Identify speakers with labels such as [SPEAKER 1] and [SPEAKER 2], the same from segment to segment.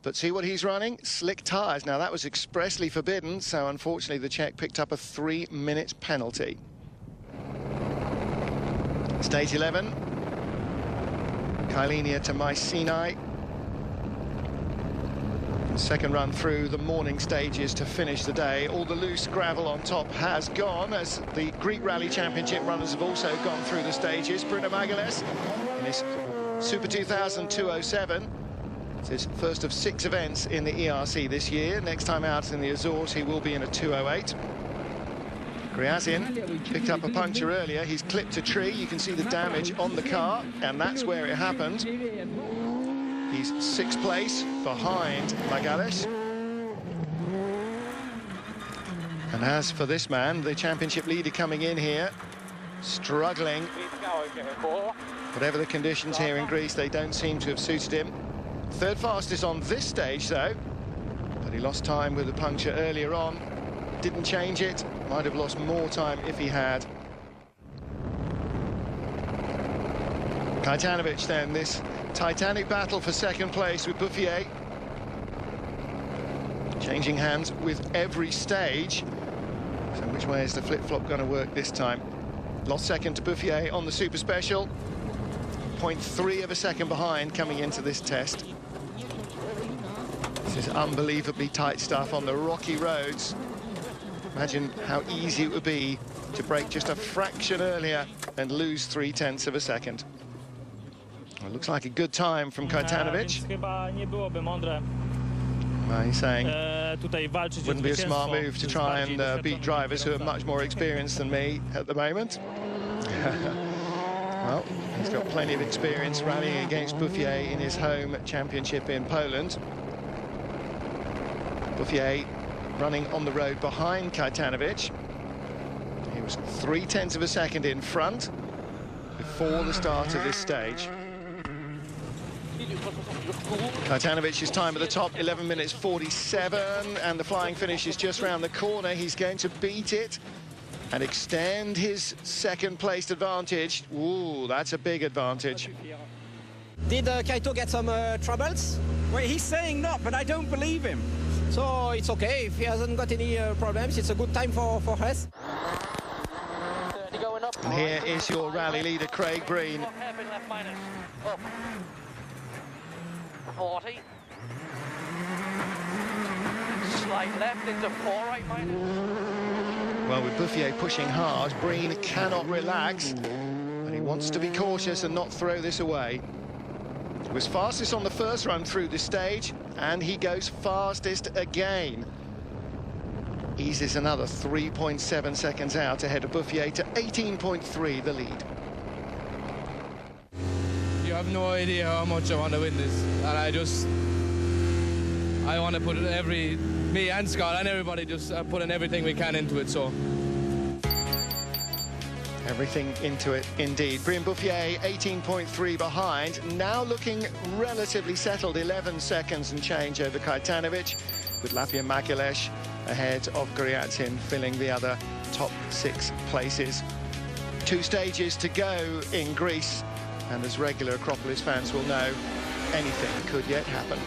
[SPEAKER 1] But see what he's running? Slick tyres. Now, that was expressly forbidden, so unfortunately the Czech picked up a 3-minute penalty. Stage 11. Kylenia to Mycenae. Second run through the morning stages to finish the day. All the loose gravel on top has gone, as the Greek Rally Championship runners have also gone through the stages. Bruno Magales in his Super 2000 207. It's his first of 6 events in the ERC this year. Next time out in the Azores, he will be in a 208. Gryazin picked up a puncture earlier. He's clipped a tree. You can see the damage on the car, and that's where it happened. He's 6th place behind Magales. And as for this man, the championship leader coming in here, struggling. Whatever the conditions here in Greece, they don't seem to have suited him. 3rd fastest on this stage, though. But he lost time with the puncture earlier on. Didn't change it. Might have lost more time if he had. Kajtanovic then, this titanic battle for 2nd place with Bouffier. Changing hands with every stage. So which way is the flip-flop going to work this time? Lost 2nd to Bouffier on the Super Special. 0.3 of a second behind coming into this test. This is unbelievably tight stuff on the rocky roads. Imagine how easy it would be to brake just a fraction earlier and lose 0.3 of a second. Well, it looks like a good time from Kajtanovic. He's saying wouldn't be a smart move to try and beat drivers who are much more experienced than me at the moment. Well, he's got plenty of experience rallying against Bouffier in his home championship in Poland. Bouffier running on the road behind Kajtanovic. He was 0.3 of a second in front before the start of this stage. Kajtanovic's time at the top, 11 minutes 47, and the flying finish is just round the corner. He's going to beat it and extend his 2nd placed advantage. Ooh, that's a big advantage.
[SPEAKER 2] Did Kaito get some troubles?
[SPEAKER 3] Well, he's saying not, but I don't believe him.
[SPEAKER 2] So it's okay if he hasn't got any problems. It's a good time for us.
[SPEAKER 1] And here is your rally leader, Craig Breen.
[SPEAKER 4] 40. Slight left into 4 right minus.
[SPEAKER 1] Well, with Bouffier pushing hard, Breen cannot relax, but he wants to be cautious and not throw this away. He was fastest on the first run through the stage, and he goes fastest again. Eases another 3.7 seconds out ahead of Bouffier to 18.3, the lead.
[SPEAKER 5] You have no idea how much I want to win this, and I want to put me and Scott and everybody just putting everything we can into it, so.
[SPEAKER 1] Everything into it, indeed. Breen Bouffier, 18.3 behind, now looking relatively settled, 11 seconds and change over Kajtanovic, with Lapia Magales ahead of Gryazin filling the other top 6 places. 2 stages to go in Greece, and as regular Acropolis fans will know, anything could yet happen.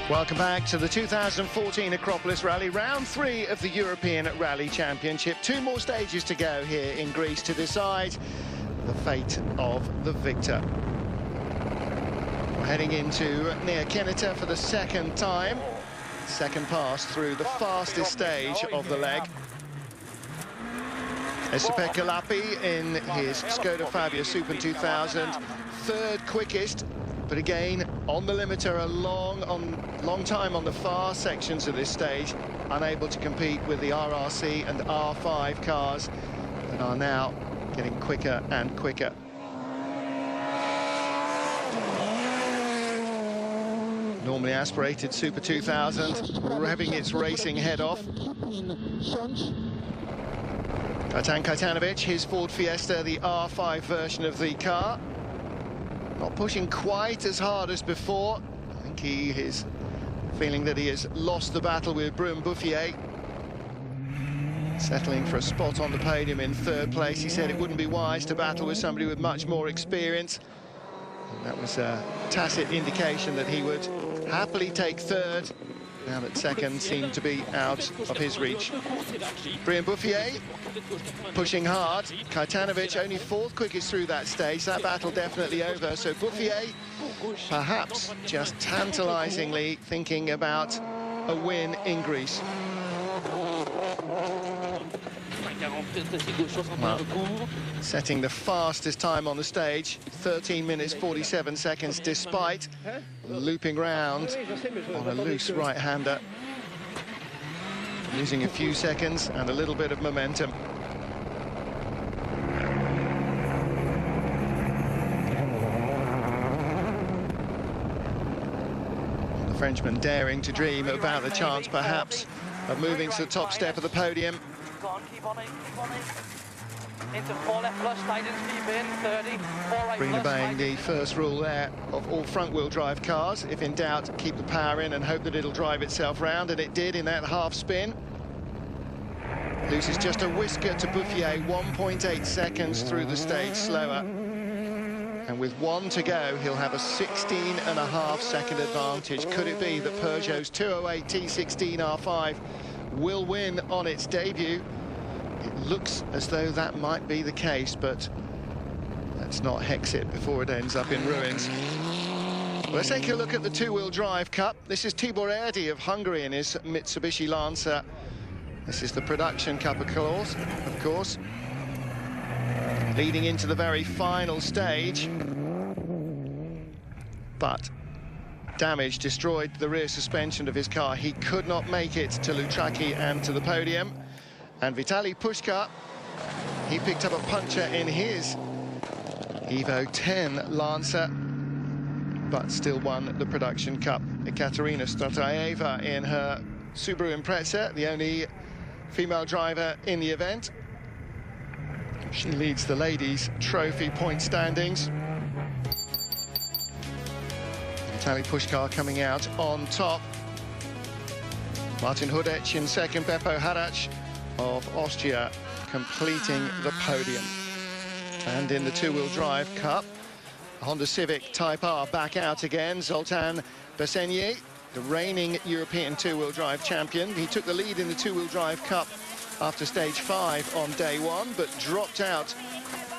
[SPEAKER 1] Welcome back to the 2014 Acropolis Rally, round 3 of the European Rally Championship. 2 more stages to go here in Greece to decide the fate of the victor. We're heading into near Kenita for the 2nd time. 2nd pass through the fastest stage of the leg. Estepe Lapi in his Skoda Fabia Super 2000, 3rd quickest. But again, on the limiter, a long time on the far sections of this stage, unable to compete with the RRC and R5 cars that are now getting quicker and quicker. Normally aspirated Super 2000, revving its racing head off. Kajtanovic, his Ford Fiesta, the R5 version of the car. Not pushing quite as hard as before. I think he is feeling that he has lost the battle with Brun Bouffier. Settling for a spot on the podium in third place. He said it wouldn't be wise to battle with somebody with much more experience. And that was a tacit indication that he would happily take third, now that second seemed to be out of his reach. Brun Bouffier pushing hard. Kajtanovic only fourth quickest through that stage. That battle definitely over. So Bouffier perhaps just tantalisingly thinking about a win in Greece. Well, setting the fastest time on the stage, 13 minutes 47 seconds, despite looping round on a loose right-hander, losing a few seconds and a little bit of momentum. The Frenchman daring to dream about the chance, perhaps, of moving to the top step of the podium.
[SPEAKER 4] Keep on it. Into 4 left plus, tightens, keep in, 30, 4 right
[SPEAKER 1] Bring
[SPEAKER 4] plus,
[SPEAKER 1] obeying the first rule there of all front-wheel drive cars. If in doubt, keep the power in and hope that it'll drive itself round, and it did in that half spin. Loses just a whisker to Bouffier, 1.8 seconds through the stage slower. And with 1 to go, he'll have a 16.5-second advantage. Could it be that Peugeot's 208 T16 R5 will win on its debut? It looks as though that might be the case, but let's not hex it before it ends up in ruins. Well, let's take a look at the two-wheel drive cup. This is Tibor Erdi of Hungary in his Mitsubishi Lancer. This is the production cup, of course. Leading into the very final stage. But damage destroyed the rear suspension of his car. He could not make it to Loutraki and to the podium. And Vitaly Pushkar, he picked up a puncture in his Evo 10 Lancer, but still won the production cup. Ekaterina Strataeva in her Subaru Impreza, the only female driver in the event. She leads the ladies' trophy point standings. Vitaly Pushkar coming out on top. Martin Hudec in second, Beppo Harac of Austria completing the podium. And in the two-wheel drive cup, Honda Civic Type R back out again. Zoltan Bessenyi, the reigning European two-wheel drive champion. He took the lead in the two-wheel drive cup after stage 5 on day 1, but dropped out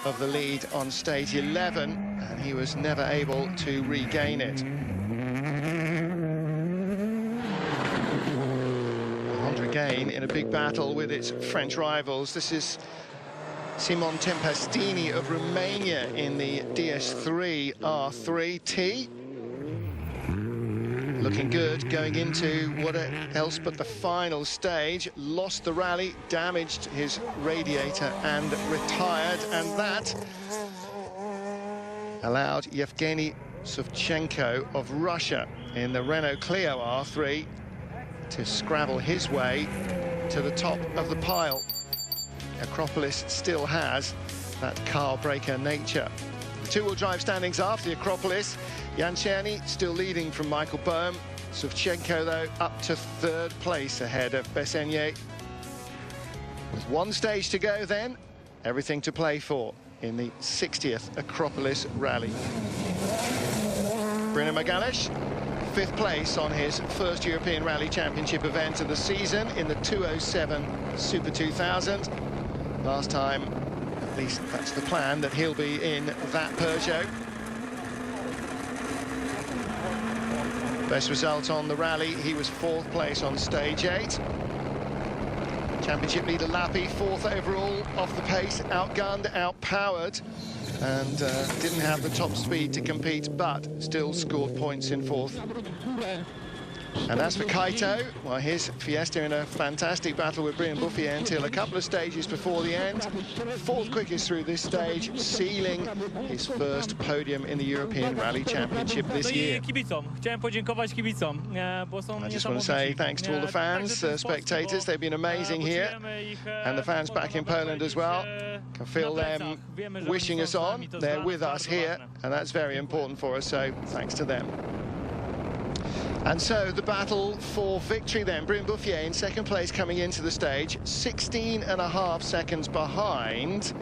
[SPEAKER 1] of the lead on stage 11, and he was never able to regain it. Again in a big battle with its French rivals. This is Simon Tempestini of Romania in the DS3 R3T. Looking good going into what else but the final stage. Lost the rally, damaged his radiator and retired, and that allowed Yevgeny Savchenko of Russia in the Renault Clio R3 to scrabble his way to the top of the pile. Acropolis still has that car breaker nature. The two-wheel drive standings after the Acropolis. Jan Czerny still leading from Michael Boehm. Savchenko, though, up to third place ahead of Bessenyi. With one stage to go then, everything to play for in the 60th Acropolis Rally. Bruno Magalhães, 5th place on his first European Rally Championship event of the season in the 207 Super 2000. Last time, at least that's the plan, that he'll be in that Peugeot. Best result on the rally, he was 4th place on stage 8. Championship leader Lappi, 4th overall, off the pace, outgunned, outpowered, and didn't have the top speed to compete, but still scored points in 4th. And as for Kaito, well, his Fiesta in a fantastic battle with Brun Bouffier until a couple of stages before the end. 4th quickest through this stage, sealing his first podium in the European Rally Championship this year. I just want to say thanks to all the fans, spectators. They've been amazing here. And the fans back in Poland as well. Can feel them wishing us on. They're with us here, and that's very important for us, so thanks to them. And so the battle for victory then. Brian Bouffier in second place coming into the stage, 16.5 seconds behind.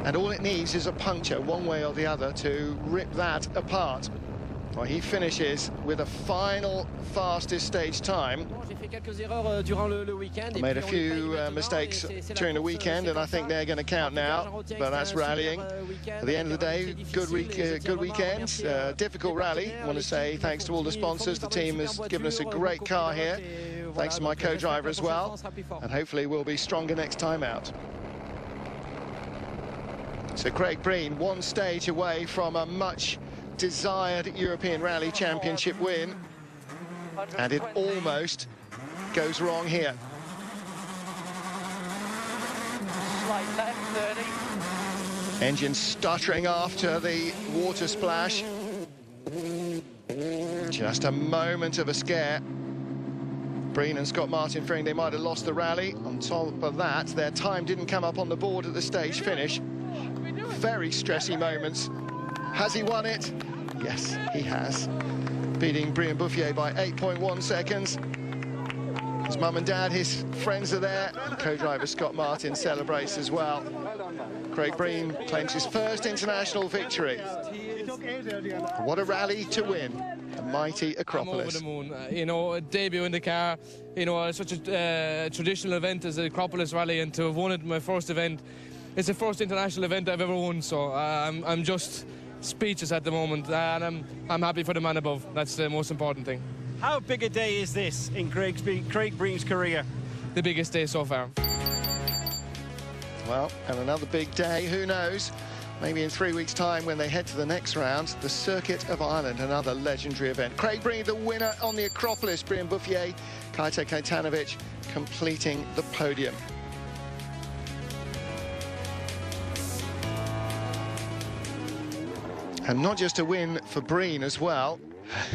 [SPEAKER 1] And all it needs is a puncture, one way or the other, to rip that apart. Well, he finishes with a final fastest stage time. Made a few mistakes during the weekend, and I think they're going to count now. But that's rallying. At the end of the day, good weekend, difficult rally. I want to say thanks to all the sponsors. The team has given us a great car here. Thanks to my co-driver as well. And hopefully we'll be stronger next time out. So Craig Breen, one stage away from a much desired European Rally Championship win, and it almost goes wrong here.
[SPEAKER 4] Slight left, 30.
[SPEAKER 1] Engine stuttering after the water splash. Just a moment of a scare. Breen and Scott Martin fearing they might have lost the rally. On top of that, their time didn't come up on the board at the stage finish. Very stressy moments. Has he won it? Yes, he has. Beating Brian Bouffier by 8.1 seconds. His mum and dad, his friends are there. Co-driver Scott Martin celebrates as well. Craig Breen claims his first international victory. What a rally to win. A mighty Acropolis.
[SPEAKER 5] I'm over the moon. You know, a debut in the car, you know, such a traditional event as the Acropolis rally, and to have won it in my first event. It's the first international event I've ever won, so I'm just speechless at the moment, and I'm happy for the man above. That's the most important thing.
[SPEAKER 3] How big a day is this in Craig Breen's career?
[SPEAKER 5] The biggest day so far.
[SPEAKER 1] Well, and another big day, who knows? Maybe in 3 weeks' time when they head to the next round, the Circuit of Ireland, another legendary event. Craig Breen, the winner on the Acropolis. Brian Bouffier, Kaito Kajtanovic completing the podium. And not just a win for Breen as well,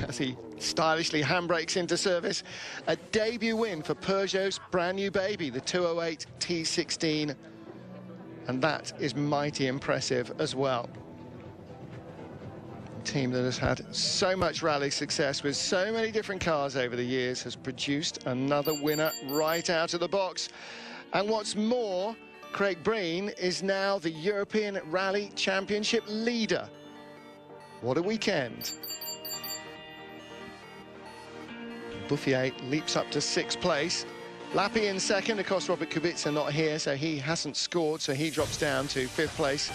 [SPEAKER 1] as he stylishly handbrakes into service. A debut win for Peugeot's brand new baby, the 208 T16. And that is mighty impressive as well. A team that has had so much rally success with so many different cars over the years has produced another winner right out of the box. And what's more, Craig Breen is now the European Rally Championship leader. What a weekend. Bouffier leaps up to 6th place. Lappi in second. Of course, Robert Kubica not here, so he hasn't scored, so he drops down to 5th place.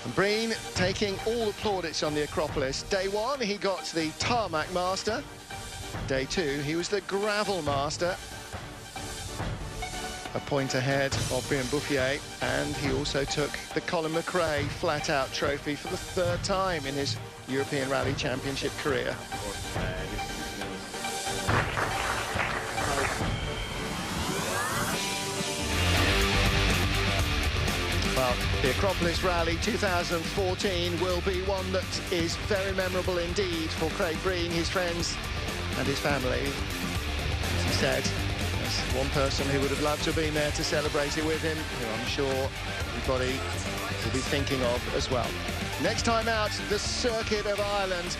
[SPEAKER 1] And Breen taking all the plaudits on the Acropolis. Day 1, he got the tarmac master. Day 2, he was the gravel master. A point ahead of Brian Bouffier, and he also took the Colin McRae flat-out trophy for the 3rd time in his European Rally Championship career. Well, the Acropolis Rally 2014 will be one that is very memorable indeed for Craig Breen, his friends and his family. As he said, one person who would have loved to have been there to celebrate it with him, who I'm sure everybody will be thinking of as well. Next time out, the Circuit of Ireland,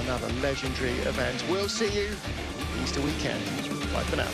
[SPEAKER 1] another legendary event. We'll see you Easter weekend. Bye for now.